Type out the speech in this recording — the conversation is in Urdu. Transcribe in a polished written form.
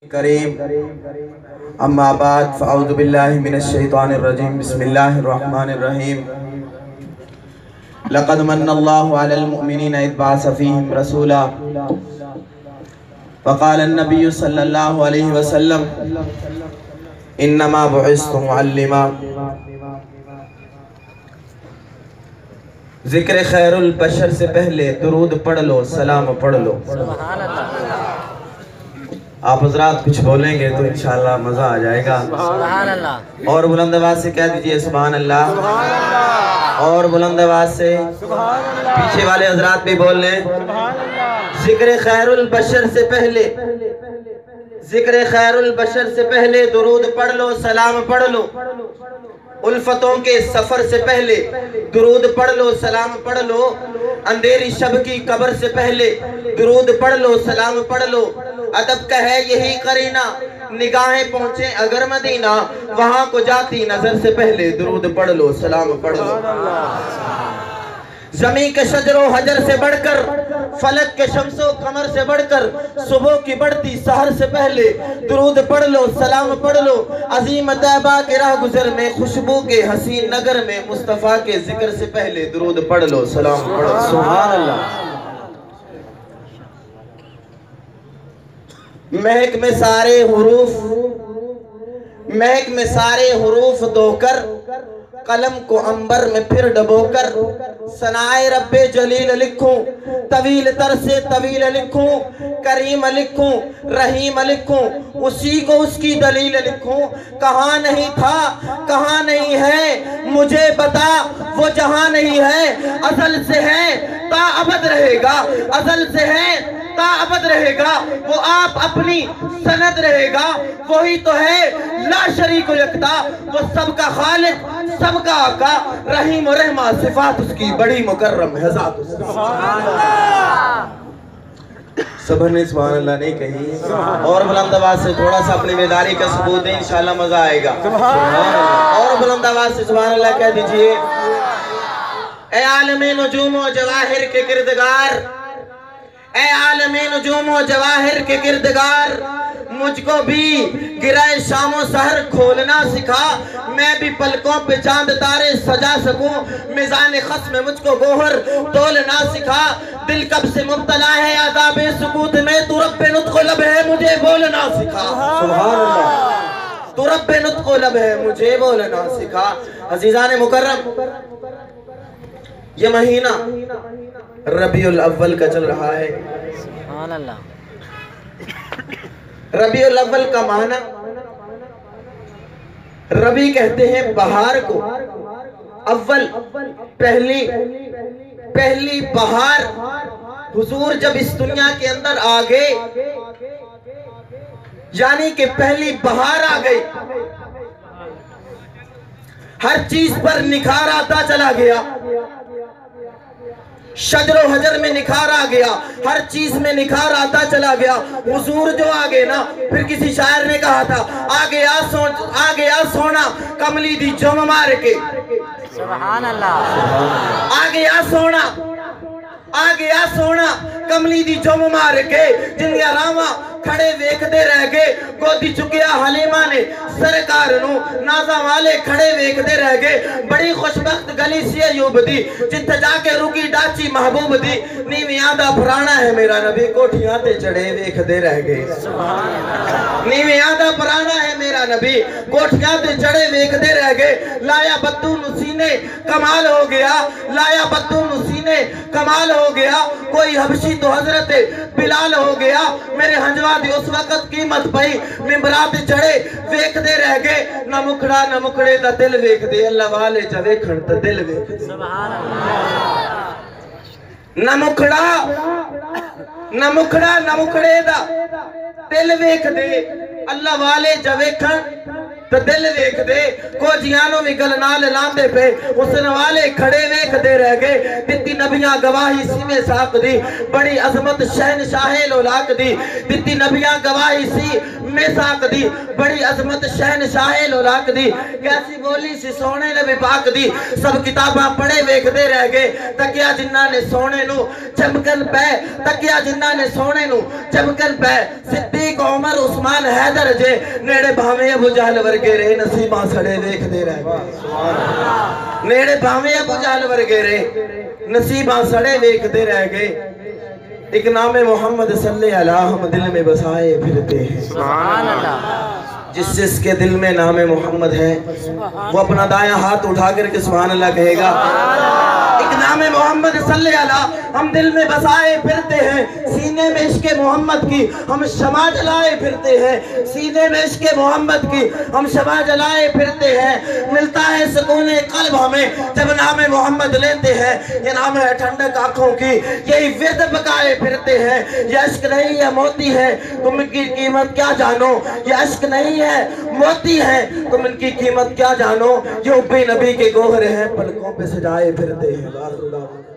کریم اما بعد فاعوذ باللہ من الشیطان الرجیم بسم اللہ الرحمن الرحیم لقد من اللہ علی المؤمنین اذ بعث فیہم رسولا فقال النبی صلی اللہ علیہ وسلم انما بعثت معلما۔ ذکر خیر البشر سے پہلے درود پڑھ لو، سلام پڑھ لو۔ آپ حضرات کچھ بولیں گے تو انشاءاللہ مزہ آ جائے گا۔ سبحان اللہ۔ اور بلند آواز سے کہہ دیجئے سبحان اللہ۔ اور بلند آواز سے پیچھے والے حضرات بھی بول لیں۔ ذکر خیر البشر سے پہلے درود پڑھ لو، سلام پڑھ لو۔ الفتوں کے سفر سے پہلے درود پڑھ لو، سلام پڑھ لو۔ اندھیری شب کی قبر سے پہلے درود پڑھ لو، سلام پڑھ لو۔ ادب کا ہے یہی قرینہ، نگاہیں پہنچیں اگر مدینہ، وہاں کو جاتی نظر سے پہلے درود پڑھ لو، سلام پڑھ لو۔ زمین کے شجر و حجر سے بڑھ کر، فلک کے شمس و قمر سے بڑھ کر، صبح کی بڑھتی سحر سے پہلے درود پڑھ لو، سلام پڑھ لو۔ عظیم طیبہ کے راہ گزر میں، خوشبو کے حسین نگر میں، مصطفیٰ کے ذکر سے پہلے درود پڑھ لو، سلام پڑھ لو۔ سبحان اللہ۔ مہک میں سارے حروف دو کر، قلم کو عنبر میں پھر ڈبو کر، ثنائے رب جلیل لکھوں، طویل تر سے طویل لکھوں، کریم لکھوں، رحیم لکھوں، اسی کو اس کی دلیل لکھوں۔ کہاں نہیں تھا کہاں نہیں ہے مجھے بتا، وہ جہاں نہیں ہے ازل سے ہے تا ابد رہے گا، ازل سے ہے تا ابد رہے گا، وہ آپ اپنی سند رہے گا۔ وہی تو ہے لا شریک یکتا، وہ سب کا خالق سب کا آقا، رحیم و رحمہ صفات اس کی بڑی مکرم ہے ذات اس کی۔ سب نے سبحان اللہ نہیں کہی، اور بلند آواز سے تھوڑا سا اپنی بیداری کا ثبوت دیں، انشاءاللہ مزہ آئے گا۔ اور بلند آواز سے سبحان اللہ کہہ دیجئے۔ اے عالم نجوم و جواہر کے گردگار، اے عالم نجوم و جواہر کے گردگار، مجھ کو بھی گرائے شام و سحر کھولنا سکھا، میں بھی پلکوں پہ چاند تارے سجا سکوں، میزان خصم میں مجھ کو گوہر تولنا سکھا۔ دل کب سے مبتلا ہے عذاب سکوت میں، تو رب نطق و لب ہے مجھے بولنا سکھا۔ سبحان اللہ۔ تو رب نطق و لب ہے مجھے بولنا سکھا۔ عزیزان مکرم، یہ مہینہ ربیع الاول کا چل رہا ہے۔ سبحان اللہ۔ ربیع الاول کا معنی، ربی کہتے ہیں بہار کو، اول پہلی بہار۔ حضور جب اس دنیا کے اندر آگئے، یعنی کہ پہلی بہار آگئی، ہر چیز پر نکھار آتا چلا گیا، شجر و حجر میں نکھار آ گیا، ہر چیز میں نکھار آتا چلا گیا۔ حضور جو آگے نا، پھر کسی شاعر نے کہا تھا، آگے آ سونا کملی دی جم مار کے۔ سبحان اللہ۔ آگے آ سونا کملی دی جم مار کے، جن کے راما کھڑے ویکھدے رہ گئے، گودی چکیا حلیمہ نے سرکار نو، نازا والے کھڑے ویکھدے رہ گئے۔ بڑی خوشبخت گلی سی ایوب دی، جتھے جا کے رکی ڈاچی محبوب دی، نیویاں دا پرانا ہے میرا نبی، کوٹھیاں تے چڑھے ویکھدے رہ گئے۔ نیویاں دا پرانا ہے میرا نبی، کوٹھیاں تے چڑھے ویکھدے رہ گئے۔ لایا بدو نسینے کمال ہو گیا، لایا بدو نسینے کمال ہو گیا، کوئی حبشی تو حضرت بلال ہو گیا۔ میرے ہنجوہ دی اس وقت قیمت پئی، ممبرات چڑھے ویکھ دے رہ گئے، نہ مکھڑا نہ مکھڑے دا دل ویکھ دے، اللہ والے جا ویکھن تا دل ویکھ دے۔ سبحان اللہ۔ نہ مکھڑا نہ مکھڑے دا دل ویکھ دے، اللہ والے جا ویکھن تو دل ویکھ دے کو جیانوں میں گل نال لاندے پہ حسن والے کھڑے ویکھ دے رہ گئے دتی نبیاں گواہی سی میں ساق دی بڑی عظمت شہنشاہ لولاک دی دتی نبیاں گواہی سی میں ساق دی بڑی عظمت شہنشاہ لولاک دی کیسی بولی سی سونے نبی پاک دی سب کتاباں پڑھے ویکھ دے رہ گئے تکیا جنہ نے سونے نو چمکن پہ تکیا جنہ نے سونے نو چمکن پہ صدیق عمر عثمان حیدر جے نیڑے بھاویں ابو جہل ورگے رہے نصیباں سڑے دیکھ دے رہ گئے نیڑے بھاویں ابو جہل ورگے رہے نصیباں سڑے دیکھ دے رہ گئے ایک نام محمد صلی اللہ ہم دل میں بسائے پھرتے ہیں سبحان اللہ جس کے دل میں نام محمد ہے وہ اپنا دائیں ہاتھ اٹھا کر کے سبحان اللہ کہے گا ایک نام محمد صلی اللہ ہم دل میں بسائے پھرتے ہیں سینے میں عشق محمد کی ہم شمع جلائے پھرتے ہیں سینے میں عشق محمد کی ہم شمع جلائے پھرتے ہیں ملتا ہے سکون قلب ہمیں جب نام محمد لیتے ہیں یہ نام ہے ٹھنڈک آنکھوں کی یہی ورد بکائے پھرتے ہیں یہ عشق نہیں ہے موتی ہے تم ان کی قیمت کیا جانو یہ عشق نہیں ہے موتی ہے تم ان کی قیمت کیا جانو یہ حب نبی کے گوہر ہیں پلکوں پہ سجائے پھرتے ہیں